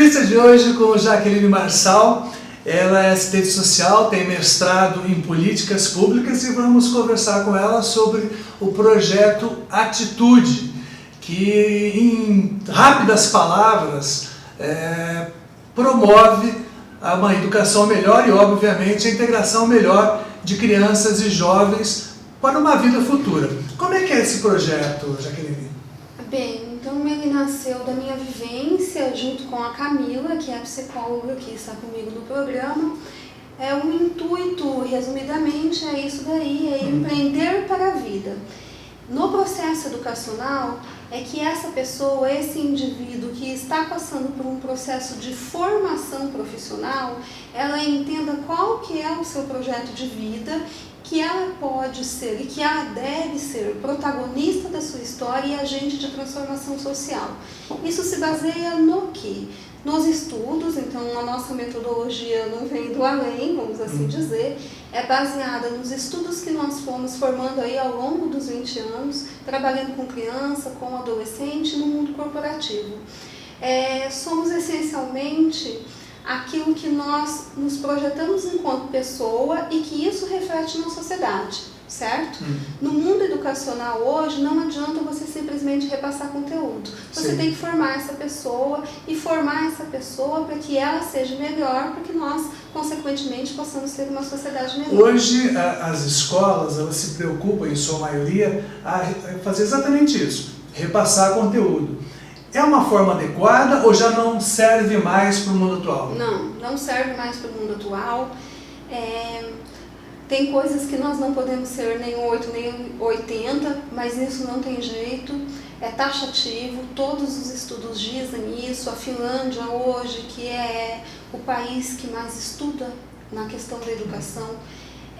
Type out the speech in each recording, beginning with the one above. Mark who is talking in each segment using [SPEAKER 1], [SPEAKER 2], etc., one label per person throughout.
[SPEAKER 1] Entrevista de hoje com Jaqueline Marçal. Ela é assistente social, tem mestrado em políticas públicas e vamos conversar com ela sobre o projeto Atitude, que em rápidas palavras promove uma educação melhor e, obviamente, a integração melhor de crianças e jovens para uma vida futura. Como é que é esse projeto, Jaqueline?
[SPEAKER 2] Bem, então ele nasceu da minha vivência junto com a Camila, que é a psicóloga que está comigo no programa. O intuito, resumidamente, é isso daí, é empreender para a vida. No processo educacional, é que essa pessoa, esse indivíduo que está passando por um processo de formação profissional, ela entenda qual que é o seu projeto de vida, que ela pode ser e que ela deve ser protagonista da sua história e agente de transformação social. Isso se baseia no quê? Nos estudos, então a nossa metodologia não vem do além, vamos assim dizer, é baseada nos estudos que nós fomos formando aí ao longo dos 20 anos, trabalhando com criança, com adolescente no mundo corporativo. Somos essencialmente aquilo que nós nos projetamos enquanto pessoa e que isso reflete na sociedade, certo? No mundo educacional hoje, não adianta você simplesmente repassar conteúdo. Você
[SPEAKER 1] Sim.
[SPEAKER 2] tem que formar essa pessoa e formar essa pessoa para que ela seja melhor, para que nós, consequentemente, possamos ter uma sociedade melhor.
[SPEAKER 1] Hoje, as escolas, elas se preocupam, em sua maioria, a fazer exatamente isso, repassar conteúdo. É uma forma adequada ou já não serve mais para o mundo atual?
[SPEAKER 2] Não serve mais para o mundo atual. Tem coisas que nós não podemos ser nem 8 nem 80, mas isso não tem jeito, é taxativo, todos os estudos dizem isso. A Finlândia hoje, que é o país que mais estuda na questão da educação,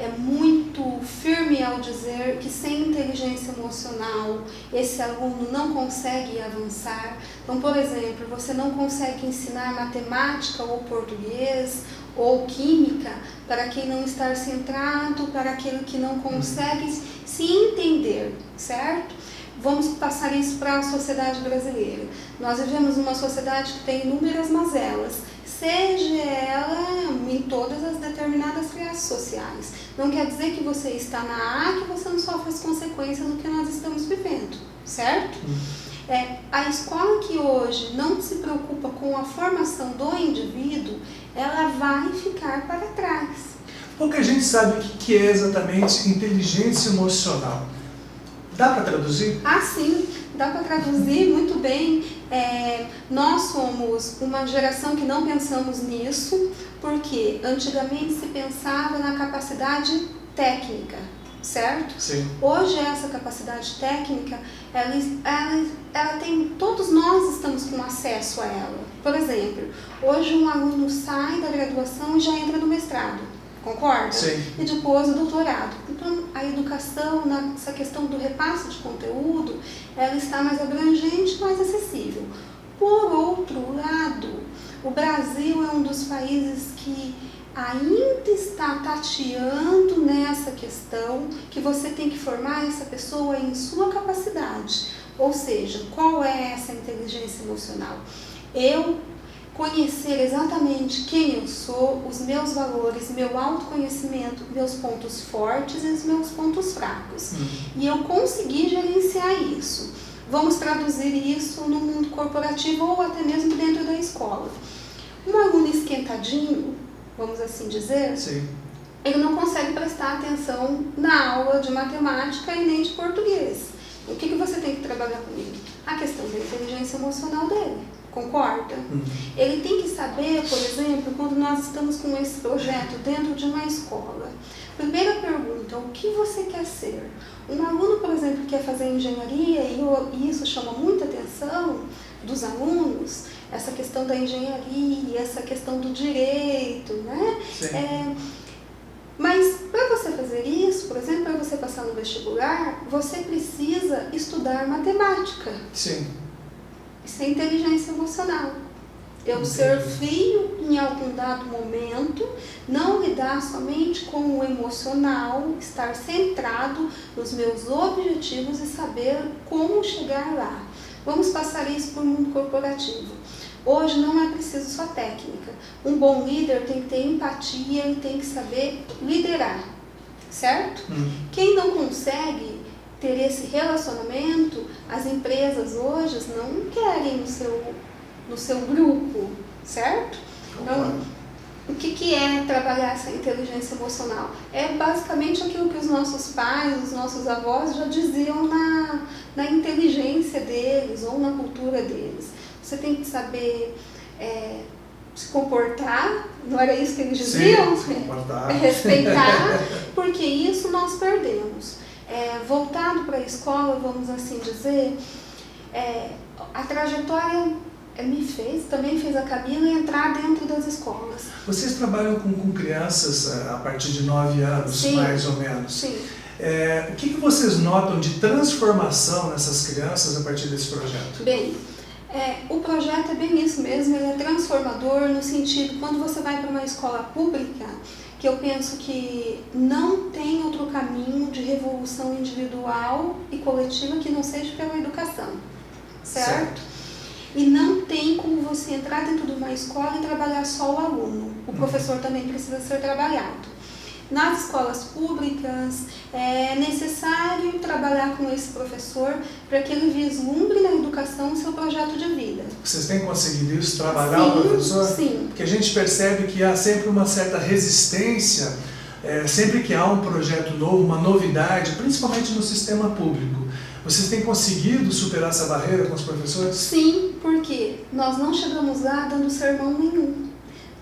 [SPEAKER 2] é muito firme ao dizer que sem inteligência emocional esse aluno não consegue avançar. Então, por exemplo, você não consegue ensinar matemática ou português ou química para quem não está centrado, para aquele que não consegue se entender, certo? Vamos passar isso para a sociedade brasileira. Nós vivemos uma sociedade que tem inúmeras mazelas, seja ela em todas as determinadas classes sociais. Não quer dizer que você está na A que você não sofre as consequências do que nós estamos vivendo, certo? A escola que hoje não se preocupa com a formação do indivíduo, ela vai ficar para trás.
[SPEAKER 1] Pouca gente sabe o que é exatamente inteligência emocional. Dá para traduzir?
[SPEAKER 2] Sim, dá para traduzir muito bem. Nós somos uma geração que não pensamos nisso, porque antigamente se pensava na capacidade técnica, certo?
[SPEAKER 1] Sim.
[SPEAKER 2] Hoje essa capacidade técnica, ela tem, todos nós estamos com acesso a ela. Por exemplo, hoje um aluno sai da graduação e já entra no mestrado. Concorda?
[SPEAKER 1] Sim.
[SPEAKER 2] E depois o doutorado. Então, a educação, nessa questão do repasse de conteúdo, ela está mais abrangente, mais acessível. Por outro lado, o Brasil é um dos países que ainda está tateando nessa questão que você tem que formar essa pessoa em sua capacidade. Ou seja, qual é essa inteligência emocional? Eu conhecer exatamente quem eu sou, os meus valores, meu autoconhecimento, meus pontos fortes e os meus pontos fracos. E eu conseguir gerenciar isso. Vamos traduzir isso no mundo corporativo ou até mesmo dentro da escola. Um aluno esquentadinho, vamos assim dizer,
[SPEAKER 1] Sim.
[SPEAKER 2] ele não consegue prestar atenção na aula de matemática e nem de português. O que você tem que trabalhar com ele? A questão da inteligência emocional dele. Concorda? Ele tem que saber, por exemplo, quando nós estamos com esse projeto dentro de uma escola. Primeira pergunta, o que você quer ser? Um aluno, por exemplo, quer fazer engenharia e isso chama muita atenção dos alunos, essa questão da engenharia, essa questão do direito, né?
[SPEAKER 1] Sim.
[SPEAKER 2] Mas para você fazer isso, por exemplo, para você passar no vestibular, você precisa estudar matemática.
[SPEAKER 1] Sim.
[SPEAKER 2] Isso é inteligência emocional. Eu ser frio em algum dado momento, não lidar somente com o emocional, estar centrado nos meus objetivos e saber como chegar lá. Vamos passar isso para o mundo corporativo. Hoje não é preciso só técnica. Um bom líder tem que ter empatia, ele tem que saber liderar, certo? Quem não consegue ter esse relacionamento, as empresas hoje não querem no seu grupo, certo? Então, o que é trabalhar essa inteligência emocional? É basicamente aquilo que os nossos pais, os nossos avós já diziam na inteligência deles ou na cultura deles. Você tem que saber se comportar, não era isso que eles diziam?
[SPEAKER 1] Sim, se comportar.
[SPEAKER 2] Respeitar, porque isso nós perdemos. Voltado para a escola, vamos assim dizer, a trajetória também fez a Camila entrar dentro das escolas.
[SPEAKER 1] Vocês trabalham com crianças a partir de 9 anos,
[SPEAKER 2] sim,
[SPEAKER 1] mais ou menos.
[SPEAKER 2] Sim.
[SPEAKER 1] O que vocês notam de transformação nessas crianças a partir desse projeto?
[SPEAKER 2] Bem, o projeto é bem isso mesmo, ele é transformador no sentido, quando você vai para uma escola pública, que eu penso que não tem outro caminho de revolução individual e coletiva que não seja pela educação, certo? E não tem como você entrar dentro de uma escola e trabalhar só o aluno. O professor também precisa ser trabalhado. Nas escolas públicas, é necessário trabalhar com esse professor para que ele vislumbre na educação o seu projeto de vida.
[SPEAKER 1] Vocês têm conseguido isso, trabalhar o professor?
[SPEAKER 2] Sim.
[SPEAKER 1] Porque a gente percebe que há sempre uma certa resistência, sempre que há um projeto novo, uma novidade, principalmente no sistema público. Vocês têm conseguido superar essa barreira com os professores?
[SPEAKER 2] Sim, porque nós não chegamos lá dando sermão nenhum.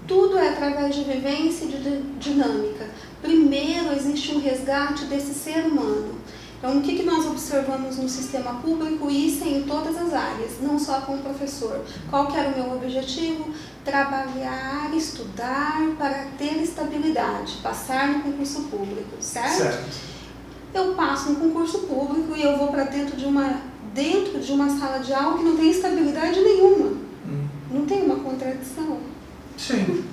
[SPEAKER 2] Tudo é através de vivência e de dinâmica. Primeiro existe um resgate desse ser humano. Então, o que nós observamos no sistema público, e isso é em todas as áreas, não só com o professor. Qual que era o meu objetivo? Trabalhar, estudar para ter estabilidade, passar no concurso público, certo? Eu passo no concurso público e eu vou para dentro de uma sala de aula que não tem estabilidade nenhuma. Não tem uma contradição?
[SPEAKER 1] Sim.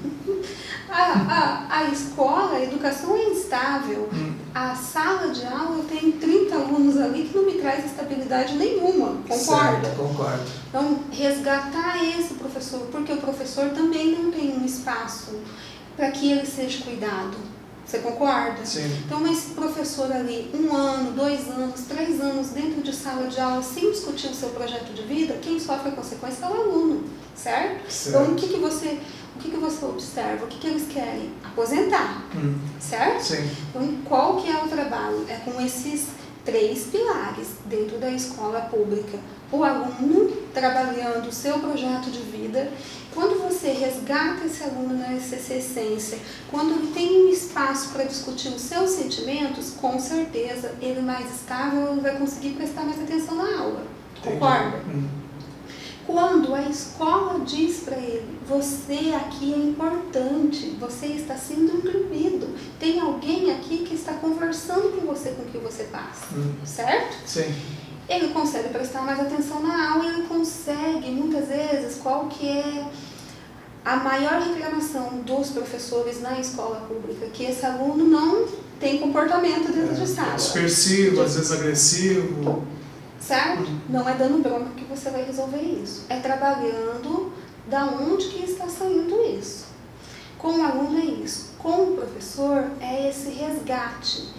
[SPEAKER 2] A escola, a educação é instável. A sala de aula, eu tenho 30 alunos ali que não me traz estabilidade nenhuma, concorda?
[SPEAKER 1] Certo, concordo.
[SPEAKER 2] Então, resgatar esse professor, porque o professor também não tem um espaço para que ele seja cuidado. Você concorda?
[SPEAKER 1] Sim.
[SPEAKER 2] Então, esse professor ali, 1 ano, 2 anos, 3 anos dentro de sala de aula, sem discutir o seu projeto de vida, quem sofre a consequência é o aluno, certo? Então, o que você observa? O que eles querem? Aposentar, certo?
[SPEAKER 1] Sim.
[SPEAKER 2] Então, qual que é o trabalho? É com esses 3 pilares dentro da escola pública. O aluno trabalhando o seu projeto de vida. Quando você resgata esse aluno nessa essência, quando ele tem um espaço para discutir os seus sentimentos, com certeza ele mais estável, ele vai conseguir prestar mais atenção na aula. Concorda? Quando a escola diz para ele, você aqui é importante, você está sendo incluído, tem alguém aqui que está conversando com você com o que você passa, certo?
[SPEAKER 1] Sim.
[SPEAKER 2] Ele consegue prestar mais atenção na aula e ele consegue, muitas vezes, qual que é a maior reclamação dos professores na escola pública, que esse aluno não tem comportamento dentro de sala.
[SPEAKER 1] Dispersivo, às vezes agressivo.
[SPEAKER 2] Certo? Não é dando bronca que você vai resolver isso. É trabalhando da onde que está saindo isso. Com o aluno é isso. Com o professor é esse resgate.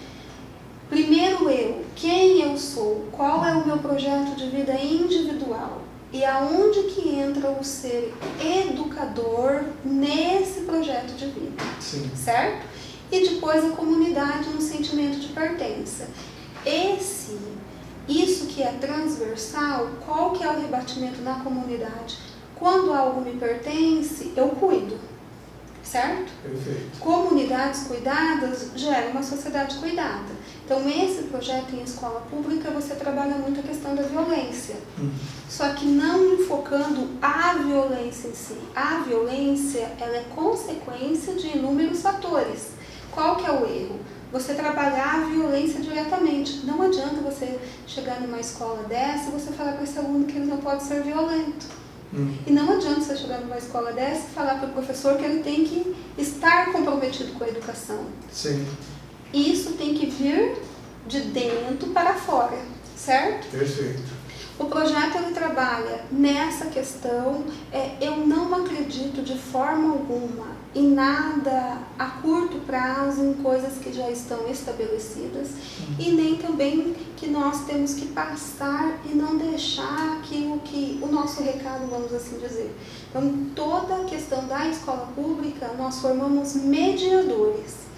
[SPEAKER 2] Primeiro quem eu sou, qual é o meu projeto de vida individual e aonde que entra o ser educador nesse projeto de vida.
[SPEAKER 1] Sim.
[SPEAKER 2] Certo? E depois a comunidade no sentimento de pertença. Isso que é transversal, qual que é o rebatimento na comunidade? Quando algo me pertence, eu cuido, certo?
[SPEAKER 1] Perfeito.
[SPEAKER 2] Comunidades cuidadas gera uma sociedade cuidada. Então, esse projeto em escola pública, você trabalha muito a questão da violência. Só que não enfocando a violência em si. A violência, ela é consequência de inúmeros fatores. Qual que é o erro? Você trabalhar a violência diretamente. Não adianta você chegar numa escola dessa e você falar para esse aluno que ele não pode ser violento. E não adianta você chegar numa escola dessa e falar para o professor que ele tem que estar comprometido com a educação.
[SPEAKER 1] Sim.
[SPEAKER 2] Isso tem que vir de dentro para fora, certo?
[SPEAKER 1] Perfeito.
[SPEAKER 2] O projeto ele trabalha nessa questão, eu não acredito de forma alguma em nada a curto prazo, em coisas que já estão estabelecidas, e nem também que nós temos que passar e não deixar aquilo que, o nosso recado, vamos assim dizer. Então, toda a questão da escola pública, nós formamos mediadores.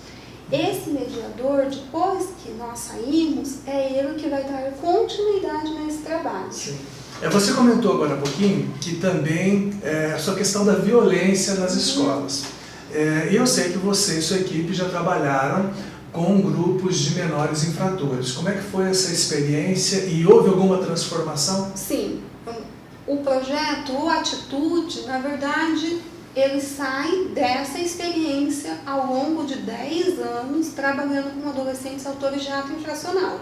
[SPEAKER 2] Esse mediador, depois que nós saímos, é ele que vai dar continuidade nesse trabalho.
[SPEAKER 1] Sim. Você comentou agora há pouquinho que também a sua questão da violência nas escolas. E eu sei que você e sua equipe já trabalharam com grupos de menores infratores. Como é que foi essa experiência e houve alguma transformação?
[SPEAKER 2] Sim. O projeto, o Atitude, na verdade, ele sai dessa experiência ao longo de 10 anos trabalhando com adolescentes autores de ato infracional.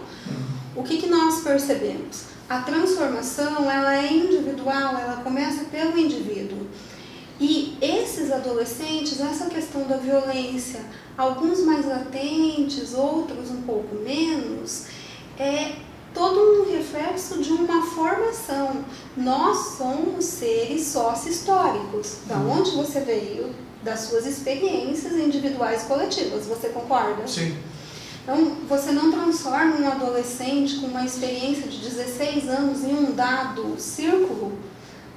[SPEAKER 2] O que nós percebemos? A transformação, ela é individual, ela começa pelo indivíduo. E esses adolescentes, essa questão da violência, alguns mais latentes, outros um pouco menos, é todo um reflexo de uma formação. Nós somos seres sócio-históricos, da onde você veio, das suas experiências individuais e coletivas, você concorda?
[SPEAKER 1] Sim.
[SPEAKER 2] Então, você não transforma um adolescente com uma experiência de 16 anos em um dado círculo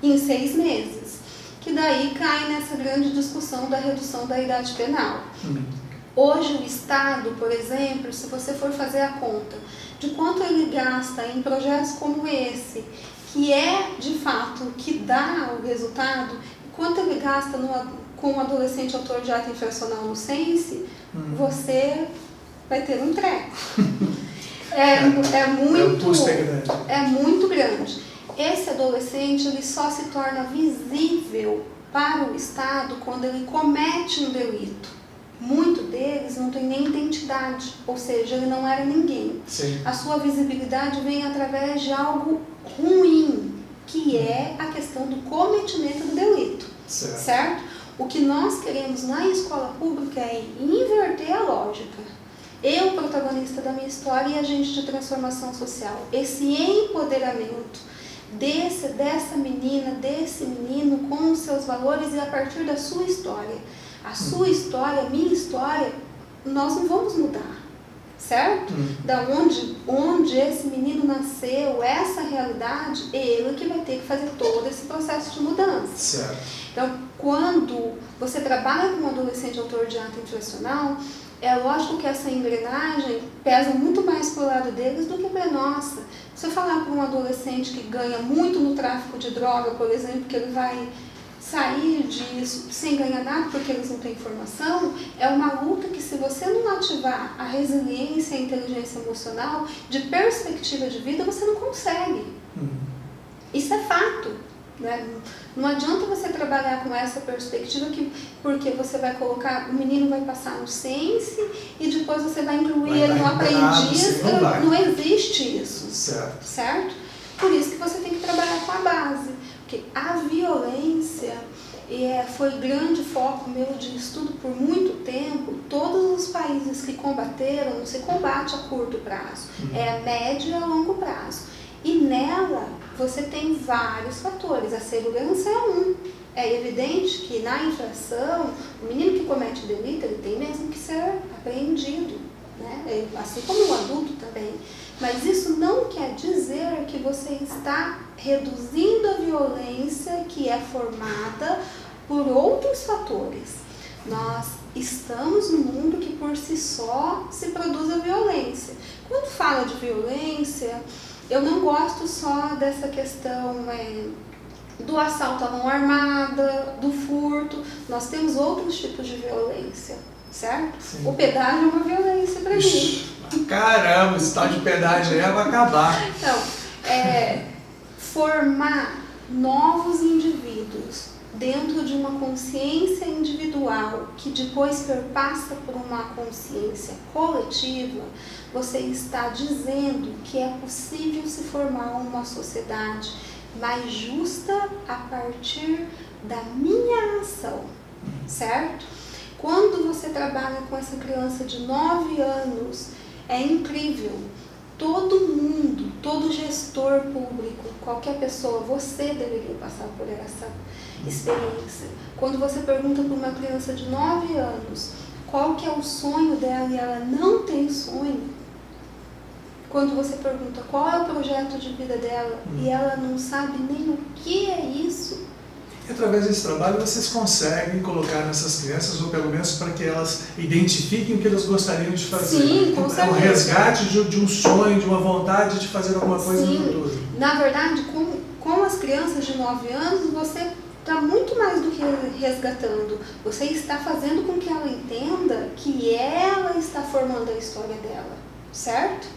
[SPEAKER 2] em 6 meses, que daí cai nessa grande discussão da redução da idade penal. Hoje o Estado, por exemplo, se você for fazer a conta de quanto ele gasta em projetos como esse, que é de fato o que dá o resultado, quanto ele gasta com um adolescente autor de ato infracional no Sense, você vai ter um treco. É muito grande. Esse adolescente ele só se torna visível para o Estado quando ele comete um delito. Muitos deles não tem nem identidade, ou seja, ele não era ninguém.
[SPEAKER 1] Sim.
[SPEAKER 2] A sua visibilidade vem através de algo ruim, que é a questão do cometimento do delito. Certo? O que nós queremos na escola pública é inverter a lógica. Eu, protagonista da minha história, e agente de transformação social. Esse empoderamento dessa menina, desse menino com os seus valores e a partir da sua história. A sua história, a minha história, nós não vamos mudar, certo? Da onde esse menino nasceu, essa realidade, é ele que vai ter que fazer todo esse processo de mudança.
[SPEAKER 1] Certo.
[SPEAKER 2] Então, quando você trabalha com um adolescente autor de ato infracional, é lógico que essa engrenagem pesa muito mais para o lado deles do que para a nossa. Se eu falar para um adolescente que ganha muito no tráfico de droga, por exemplo, que ele vai sair disso sem ganhar nada porque eles não têm informação, é uma luta que se você não ativar a resiliência e a inteligência emocional de perspectiva de vida, você não consegue. Isso é fato. Né? Não adianta você trabalhar com essa perspectiva porque você vai colocar, o menino vai passar no Sense e depois você vai incluir ele no aprendiz. Não existe isso. Certo? Por isso que você tem que trabalhar com a base. Porque a violência foi grande foco meu de estudo por muito tempo. Todos os países que combateram, não se combate a curto prazo, é a médio e a longo prazo. E nela você tem vários fatores, a segurança é um. É evidente que na infração, o menino que comete delito, ele tem mesmo que ser apreendido, né? Assim como o adulto também. Mas isso não quer dizer que você está reduzindo a violência que é formada por outros fatores. Nós estamos num mundo que por si só se produz a violência. Quando fala de violência, eu não gosto só dessa questão do assalto à mão armada, do furto. Nós temos outros tipos de violência, certo?
[SPEAKER 1] Sim.
[SPEAKER 2] O pedágio é uma violência para mim.
[SPEAKER 1] Caramba, esse tal de pedágio aí vai acabar.
[SPEAKER 2] Então, formar novos indivíduos dentro de uma consciência individual que depois perpassa por uma consciência coletiva, você está dizendo que é possível se formar uma sociedade mais justa a partir da minha ação, certo? Quando você trabalha com essa criança de 9 anos, é incrível. todo mundo, todo gestor público, qualquer pessoa, você deveria passar por essa experiência. Quando você pergunta para uma criança de 9 anos qual que é o sonho dela e ela não tem sonho, quando você pergunta qual é o projeto de vida dela e ela não sabe nem o que é isso.
[SPEAKER 1] E através desse trabalho vocês conseguem colocar nessas crianças, ou pelo menos para que elas identifiquem o que elas gostariam de fazer.
[SPEAKER 2] Sim, com certeza.
[SPEAKER 1] É um resgate de um sonho, de uma vontade de fazer alguma coisa no futuro.
[SPEAKER 2] Na verdade, com as crianças de 9 anos, você está muito mais do que resgatando. Você está fazendo com que ela entenda que ela está formando a história dela, certo?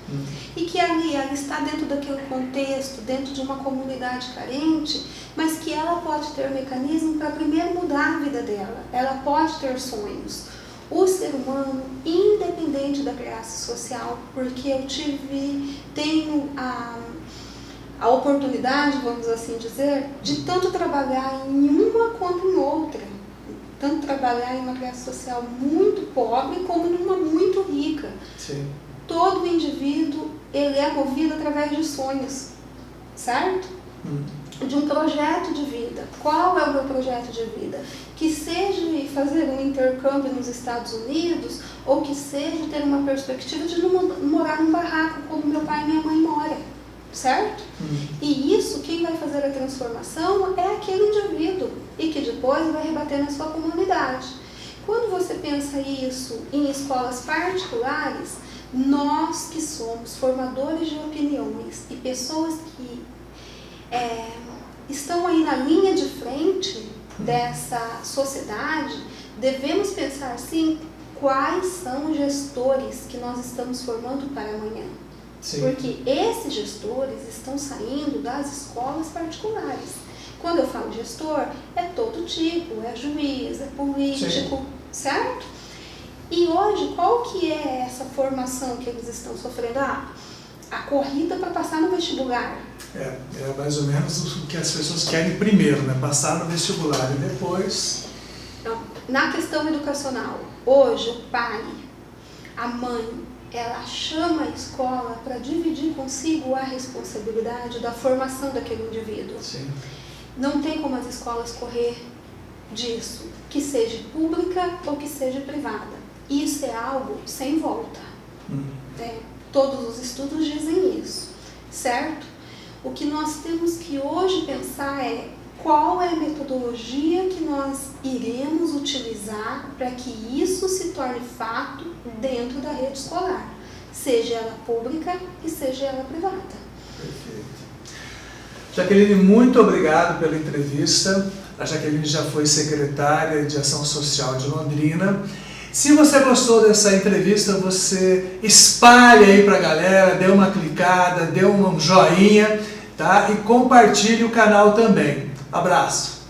[SPEAKER 2] E que ali ela está dentro daquele contexto, dentro de uma comunidade carente, mas que ela pode ter mecanismo para primeiro mudar a vida dela. Ela pode ter sonhos. O ser humano, independente da classe social, porque eu tenho a oportunidade, vamos assim dizer, de tanto trabalhar em uma quanto em outra. Tanto trabalhar em uma classe social muito pobre como numa muito rica.
[SPEAKER 1] Sim.
[SPEAKER 2] Todo indivíduo, ele é movido através de sonhos, certo? De um projeto de vida. Qual é o meu projeto de vida? Que seja fazer um intercâmbio nos Estados Unidos, ou que seja ter uma perspectiva de não morar num barraco como meu pai e minha mãe moram, certo? E isso, quem vai fazer a transformação é aquele indivíduo, e que depois vai rebater na sua comunidade. Quando você pensa isso em escolas particulares, nós que somos formadores de opiniões e pessoas que estão aí na linha de frente dessa sociedade, devemos pensar sim quais são os gestores que nós estamos formando para amanhã. Sim. Porque esses gestores estão saindo das escolas particulares. Quando eu falo gestor, é todo tipo, é juiz, é político, sim, certo? E hoje, qual que é essa formação que eles estão sofrendo? A corrida para passar no vestibular.
[SPEAKER 1] É mais ou menos o que as pessoas querem primeiro, né? Passar no vestibular e depois...
[SPEAKER 2] Então, na questão educacional, hoje o pai, a mãe, ela chama a escola para dividir consigo a responsabilidade da formação daquele indivíduo.
[SPEAKER 1] Sim. Não
[SPEAKER 2] tem como as escolas correr disso, que seja pública ou que seja privada. Isso é algo sem volta. Todos os estudos dizem isso, certo? O que nós temos que hoje pensar é qual é a metodologia que nós iremos utilizar para que isso se torne fato dentro da rede escolar, seja ela pública e seja ela privada.
[SPEAKER 1] Perfeito. Jaqueline, muito obrigado pela entrevista. A Jaqueline já foi secretária de Ação Social de Londrina. Se você gostou dessa entrevista, você espalhe aí para a galera, dê uma clicada, dê um joinha, tá? E compartilhe o canal também. Abraço!